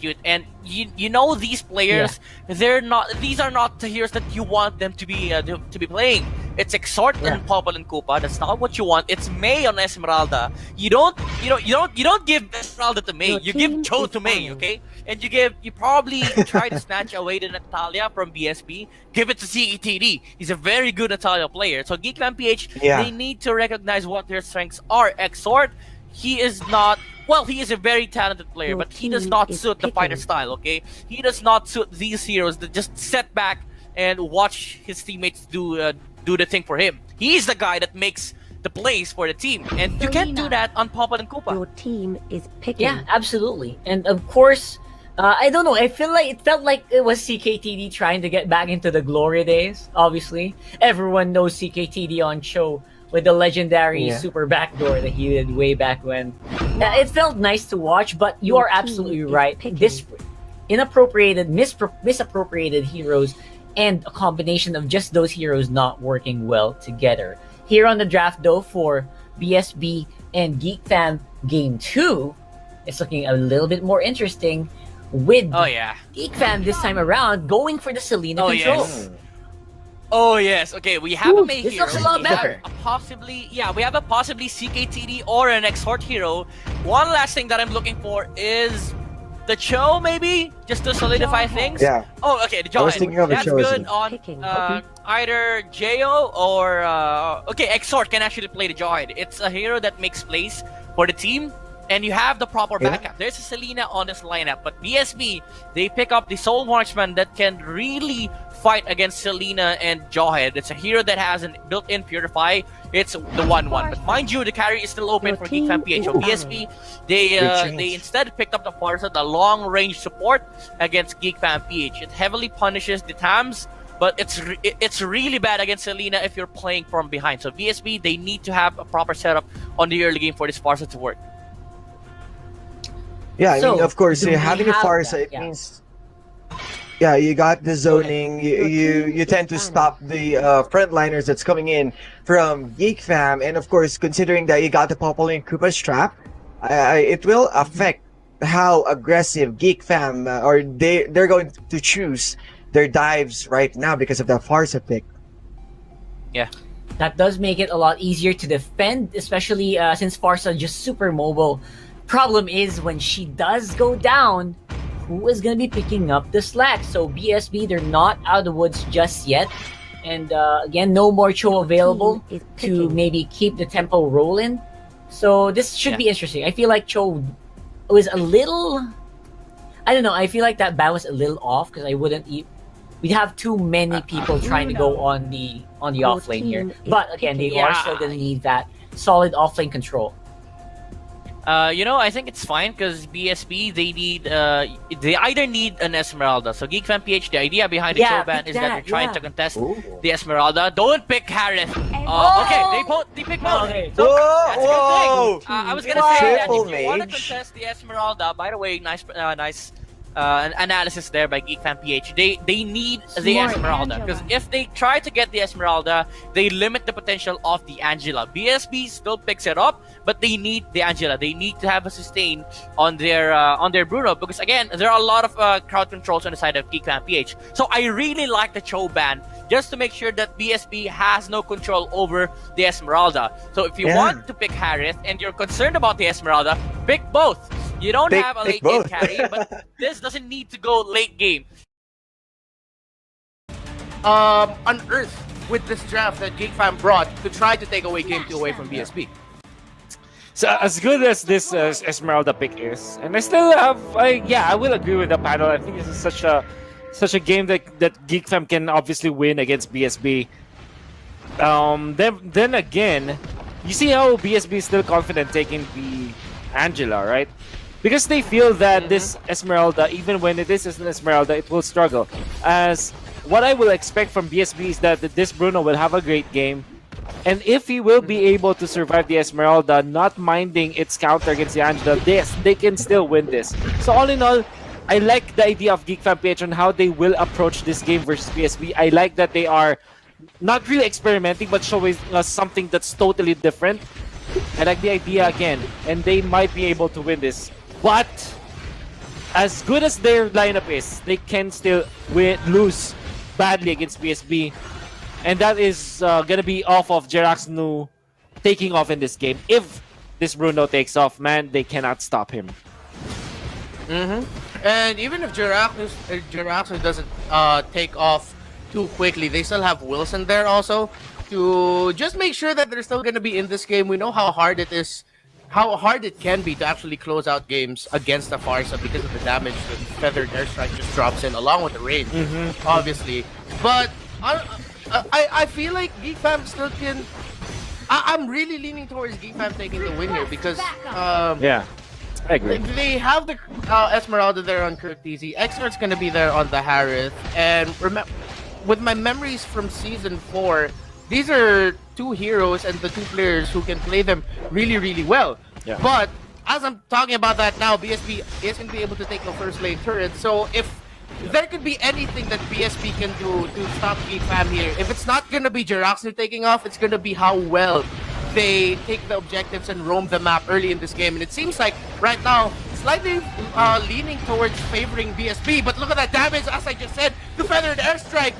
execute. And you know these players, these are not the heroes that you want them to be playing. It's Exhort and Popol and Koopa. That's not what you want. It's Mei on Esmeralda. You don't give Esmeralda to Mei. You give Cho to Mei, okay? And you probably try to snatch away the Natalia from BSB. Give it to CETD. He's a very good Natalia player. So Geek Fam PH, they need to recognize what their strengths are. Exhort, he is not. Well, he is a very talented player, but he does not suit the fighter style, okay? He does not suit these heroes that just sit back and watch his teammates do the thing for him. He's the guy that makes the plays for the team, and you can't do that on Popol and Koopa. Your team is picking. Yeah, absolutely. And of course, I don't know, it felt like it was CKTD trying to get back into the glory days, obviously. Everyone knows CKTD on show with the legendary super backdoor that he did way back when. It felt nice to watch, but you are absolutely right. This misappropriated heroes and a combination of just those heroes not working well together. Here on the draft though for BSB and Geek Fam Game 2, it's looking a little bit more interesting with Geek Fam this time around going for the Selena control. Oh yes, okay, we have a Mei this hero. Looks a lot better. We have a possibly CKTD or an Exhort hero. One last thing that I'm looking for is the Cho, maybe? Just to solidify things? Yeah. Oh, okay, the Cho. I was thinking of the That's Cho. good on either Jo or... okay, Exhort can actually play the Joid. It's a hero that makes plays for the team, and you have the proper backup. There's a Selena on this lineup, but BSB, they pick up the Soul Marksman that can really fight against Selena and Jawhead. It's a hero that has a built-in Purify. It's the 1-1. But mind you, the carry is still open for Geek Fam PH. So BSB, they instead picked up the Farsa, the long-range support against Geek Fam PH. It heavily punishes the TAMs, but it's really bad against Selena if you're playing from behind. So BSB, they need to have a proper setup on the early game for this Farsa to work. Yeah, I mean, of course, having a Farsa, it means... Yeah, you got the zoning. You tend to stop the frontliners that's coming in from Geek Fam, and of course, considering that you got the Popol and Koopa's trap, it will affect how aggressive Geek Fam or they're going to choose their dives right now because of that Farsa pick. Yeah, that does make it a lot easier to defend, especially since Farsa just super mobile. Problem is when she does go down, who is going to be picking up the slack? So BSB, they're not out of the woods just yet. And again, no more Cho available to maybe keep the tempo rolling. So this should be interesting. I feel like Cho was a little... I don't know. I feel like that ban was a little off because I wouldn't... We'd have too many people trying to go on the offlane here. But again, they are still going to need that solid offlane control. I think it's fine because BSB, they either need an Esmeralda. So Geek Fam PH, the idea behind the Cho ban is that they're trying to contest the Esmeralda. Don't pick Harith. Okay, they pick both. Okay. So that's a good thing. I was gonna say that if you want to contest the Esmeralda, by the way, nice analysis there by Geek Fam PH. They need the Esmeralda because if they try to get the Esmeralda, they limit the potential of the Angela. BSB still picks it up, but they need the Angela. They need to have a sustain on their Bruno because again, there are a lot of crowd controls on the side of Geek Fam PH. So I really like the Cho ban just to make sure that BSB has no control over the Esmeralda. So if you want to pick Harith and you're concerned about the Esmeralda, pick both. You don't have a late game carry, but this doesn't need to go late game. Unearthed with this draft that Geek Fam brought to try to take away game 2 away from BSB. So as good as this Esmeralda pick is, and I still have, I will agree with the panel. I think this is such a game that Geek Fam can obviously win against BSB. Then again, you see how BSB is still confident taking the Angela, right? Because they feel that this Esmeralda, even when it is an Esmeralda, it will struggle. As what I will expect from BSB is that this Bruno will have a great game. And if he will be able to survive the Esmeralda, not minding its counter against the Angela, they can still win this. So all in all, I like the idea of Geek Fam PH on how they will approach this game versus BSB. I like that they are not really experimenting, but showing us something that's totally different. I like the idea again, and they might be able to win this. But as good as their lineup is, they can still lose badly against BSB. And that is going to be off of Jeraxnu taking off in this game. If this Bruno takes off, man, they cannot stop him. And even if Jeraxnu doesn't take off too quickly, they still have Wilson there also to just make sure that they're still going to be in this game. We know how hard it is, how hard it can be to actually close out games against the Farsa because of the damage that Feathered Airstrike just drops in, along with the range, obviously. But I feel like Geek Fam still can. I'm really leaning towards Geek Fam taking the win here because yeah, I agree. They have the Esmeralda there on Kirkteezy. Expert's gonna be there on the Harith, and with my memories from season 4, these are two heroes and the two players who can play them really, really well. Yeah. But as I'm talking about that now, BSB is gonna be able to take the first lane turret. So if there could be anything that BSB can do to stop Geek Fam here, if it's not gonna be Jeraxnu taking off, it's gonna be how well they take the objectives and roam the map early in this game. And it seems like right now, slightly leaning towards favoring BSB, but look at that damage, as I just said, the Feathered Airstrike,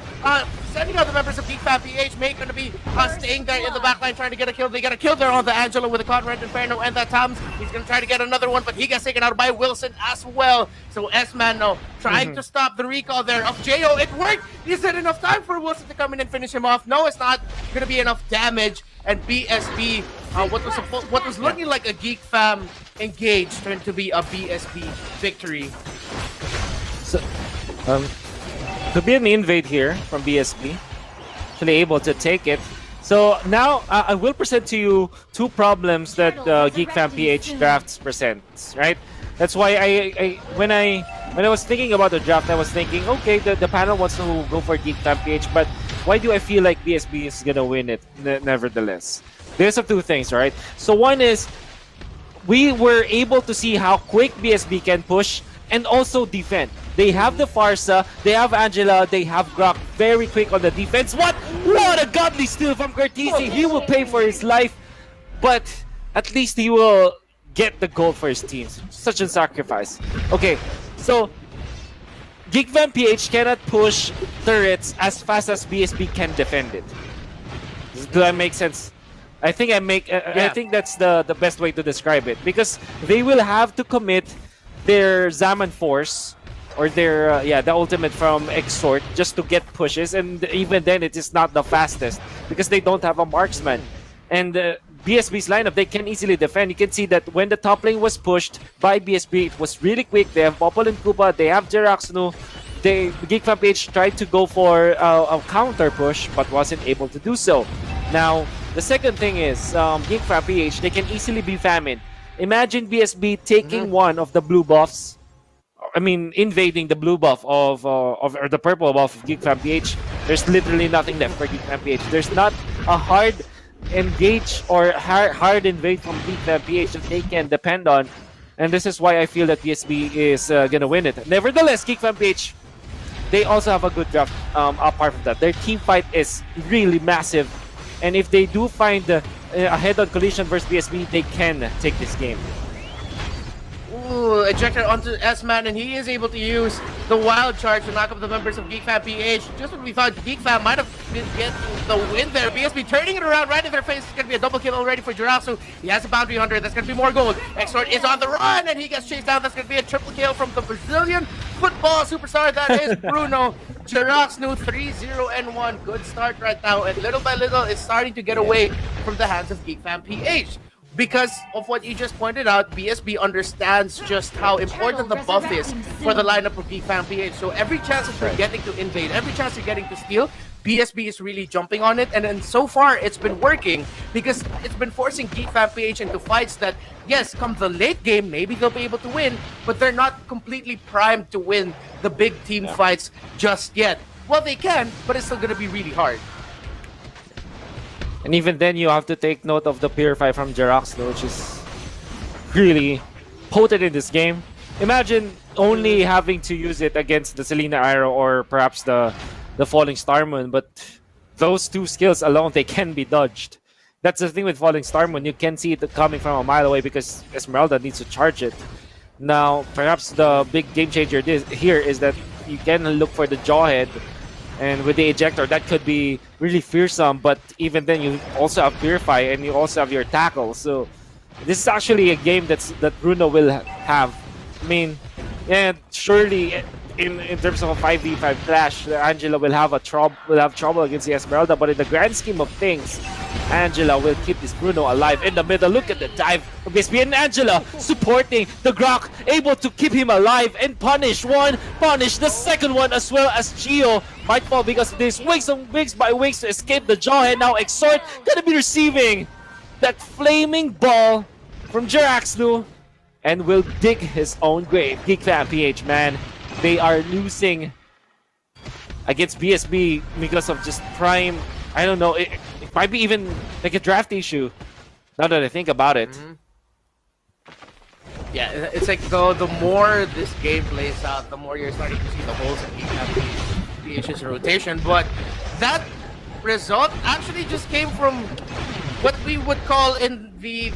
sending out the members of Geek Fam PH. May gonna be staying there in the backline trying to get a kill. They got a kill there on the Angela with a Conrad Inferno, and that Tams, he's gonna try to get another one, but he gets taken out by Wilson as well. So S-Man now trying to stop the recall there of Jo. It worked! Is it enough time for Wilson to come in and finish him off? No, it's not gonna be enough damage, and BSB, what was looking like a Geek Fam engage turned to be a BSB victory. So, could be an invade here from BSB. Actually able to take it. So now I will present to you two problems that Geek Fam PH drafts presents. Right. That's why when I was thinking about the draft, I was thinking, okay, the panel wants to go for Geek Fam PH, but why do I feel like BSB is gonna win it? Nevertheless, there's two things, right? So one is we were able to see how quick BSB can push and also defend. They have the Farsa, they have Angela, they have Grok very quick on the defense. What a godly steal from Kirkteezy. He will pay for his life, but at least he will get the gold for his team. Such a sacrifice. Okay, so Geek Fam PH cannot push turrets as fast as BSB can defend it. Does that make sense? I think I think that's the best way to describe it, because they will have to commit their Zaman Force or their the ultimate from Exort just to get pushes, and even then it is not the fastest because they don't have a marksman. And BSB's lineup, they can easily defend. You can see that when the top lane was pushed by BSB, it was really quick. They have Popol and Kuba, they have Jeraxnu. Geek Fam PH tried to go for a counter push but wasn't able to do so. Now, the second thing is Geek Fam PH, they can easily be famine. Imagine BSB taking one of the blue buffs. I mean, invading the blue buff or the purple buff of Geek Fam PH. There's literally nothing left for Geek Fam PH. There's not a hard engage or hard invade from Geek Fam PH that they can depend on. And this is why I feel that BSB is gonna win it. Nevertheless, Geek Fam PH, they also have a good draft apart from that. Their team fight is really massive. And if they do find a head-on collision versus BSB, they can take this game. Ooh, ejected onto S-Man, and he is able to use the wild charge to knock up the members of Geek Fam PH. Just when we thought Geek Fam might have been getting the win there, BSB turning it around right in their face. It's going to be a double kill already for Jeraxnu. He has a bounty hunter. That's going to be more gold. Exort is on the run, and he gets chased down. That's going to be a triple kill from the Brazilian football superstar. That is Bruno. Jeraxnu 3-0-1. Good start right now, and little by little, it's starting to get away from the hands of Geek Fam PH. Because of what you just pointed out, BSB understands just how important the buff is for the lineup of Geek Fam PH. So every chance that you're getting to invade, every chance you're getting to steal, BSB is really jumping on it. And then so far, it's been working because it's been forcing Geek Fam PH into fights that, yes, come the late game, maybe they'll be able to win, but they're not completely primed to win the big team fights just yet. Well, they can, but it's still going to be really hard. And even then, you have to take note of the Purify from Jeraxnu, which is really potent in this game. Imagine only having to use it against the Selena Arrow or perhaps the Falling Star Moon, but those two skills alone, they can be dodged. That's the thing with Falling Star Moon. You can see it coming from a mile away because Esmeralda needs to charge it. Now, perhaps the big game changer here is that you can look for the jawhead, and with the ejector, that could be really fearsome. But even then, you also have Purify, and you also have your tackle. So this is actually a game that Bruno will have. I mean, and surely in terms of a 5v5 clash, Angela will have trouble against the Esmeralda. But in the grand scheme of things, Angela will keep this Bruno alive in the middle. Look at the dive of BSB, and Angela supporting the Grok, able to keep him alive and punish one, punish the second one, as well as Gio might fall because of this. Wings by wings to escape the jawhead. Now Exhort gonna be receiving that flaming ball from Jiraxlu and will dig his own grave. Geek Fam PH, man, they are losing against BSB because of just prime. I don't know. It might be even like a draft issue. Now that I think about it. Yeah, it's like the more this game plays out, the more you're starting to see the holes in Geek Fam PH's rotation. But that result actually just came from what we would call in the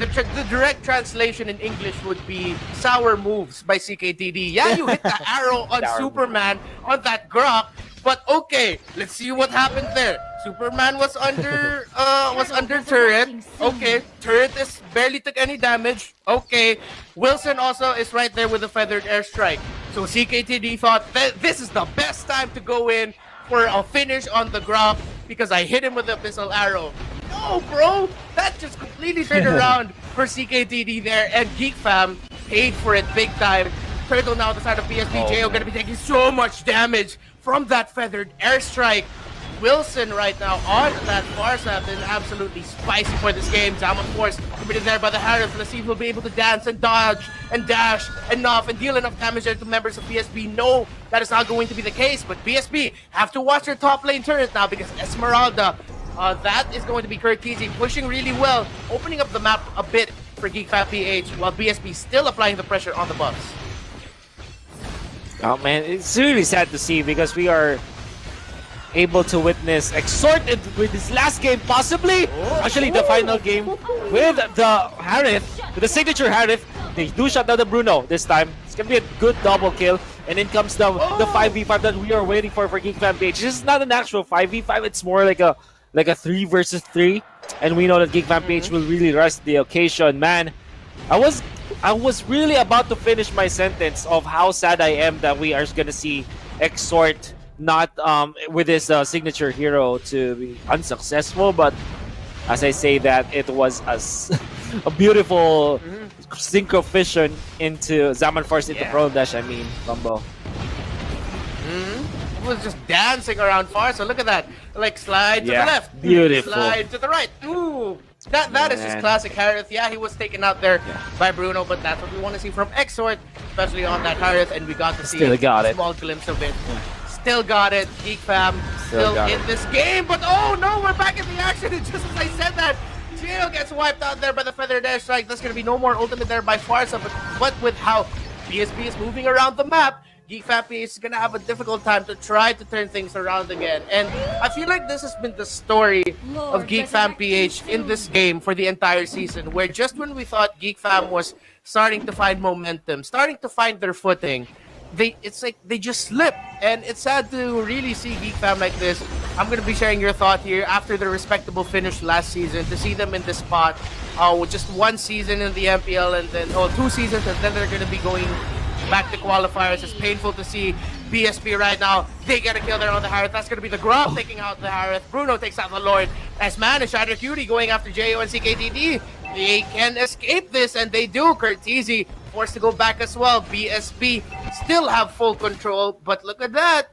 direct translation in English would be sour moves by CKTD. Yeah, you hit the arrow on Superman on that Grok, but okay, let's see what happened there. Superman was under turret. Okay, turret is barely took any damage. Okay, Wilson also is right there with a feathered airstrike. So CKTD thought that this is the best time to go in for a finish on the Grok because I hit him with a missile arrow. No, bro, that just completely turned around for CKTD there, and Geek Fam paid for it big time. Turtle now on the side of BSB. Jo gonna be taking so much damage from that feathered airstrike. Wilson right now on that far side been absolutely spicy for this game. Down of course committed there by the Harris. Let's see if he'll be able to dance and dodge and dash enough and deal enough damage there to members of BSB. No, that is not going to be the case, but BSB have to watch their top lane turret now because Esmeralda, that is going to be Curtizi pushing really well, opening up the map a bit for Geek Fam PH while BSB still applying the pressure on the buffs. Oh man, it's really sad to see because we are able to witness Exhort with his last game, possibly actually the final game with the Harith, with the signature Harith. They do shut down the Bruno this time. It's gonna be a good double kill, and in comes the 5v5 that we are waiting for Geek Fam PH. This is not an actual 5v5; it's more like a 3 versus 3, and we know that Geek Fam PH will really rush the occasion. Man, I was really about to finish my sentence of how sad I am that we are gonna see Exhort not with his signature hero to be unsuccessful, but as I say that, it was a beautiful synchro fission into Zaman Force into Pro Dash, I mean, combo. He was just dancing around Farsa. Look at that. Like slide to the left. Beautiful. Slide to the right. Ooh. That is just classic Harith. Yeah, he was taken out there by Bruno, but that's what we want to see from Exhort, especially on that Harith, and we got to see a small glimpse of it. Still got it. Geek Fam still in this game, but oh no, we're back in the action. And just as I said that, Gio gets wiped out there by the feather dash strike. There's going to be no more ultimate there by Farsa, but with how BSB is moving around the map, Geek Fam PH is going to have a difficult time to try to turn things around again. And I feel like this has been the story of Geek Fam PH in this game for the entire season, where just when we thought Geek Fam was starting to find momentum, starting to find their footing, it's like they just slip, and it's sad to really see Geek Fam like this. I'm going to be sharing your thought here after the respectable finish last season, to see them in this spot with just one season in the MPL and then 2 seasons, and then they're going to be going back to qualifiers. It's painful to see BSB right now. They get a kill there on the Harith. That's going to be the Grub taking out the Harith. Bruno takes out the Lord. As man and Shadow Cutie going after Jo and CKTD. They can escape this, and they do. Curtizi forced to go back as well. BSB still have full control, but look at that.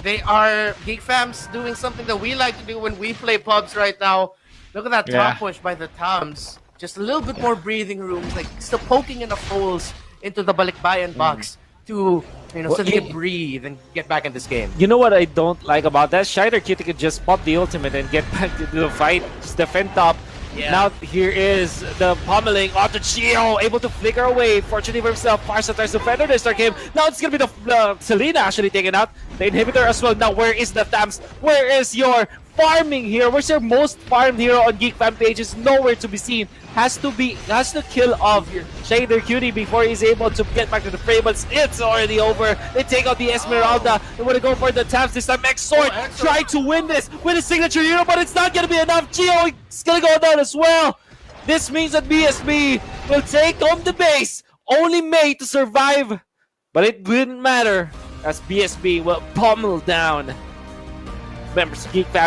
They are Geek Fam's doing something that we like to do when we play pubs right now. Look at that top push by the Toms. Just a little bit more breathing room, like still poking enough holes into the Balikbayan box to, so they can breathe and get back in this game. You know what I don't like about that? Shider Cutie could just pop the ultimate and get back into the fight, just defend top. Yeah. Now here is the pummeling onto Gio, able to flicker away. Fortunately for himself, Farsa tries to feather this start game. Now it's gonna be the Selena actually taken out. the inhibitor as well. Now, where is the Tams? Where is your farming hero? Where's your most farmed hero on Geek Fam PH? Is nowhere to be seen. Has to kill off Shader Cutie before he's able to get back to the fray, but it's already over. They take out the Esmeralda. They want to go for the Tams this time. X-Sword trying to win this with a signature hero, but it's not going to be enough. Geo is going to go down as well. This means that BSB will take home the base. Only May to survive, but it didn't matter as BSB will pummel down members of Geek Fam.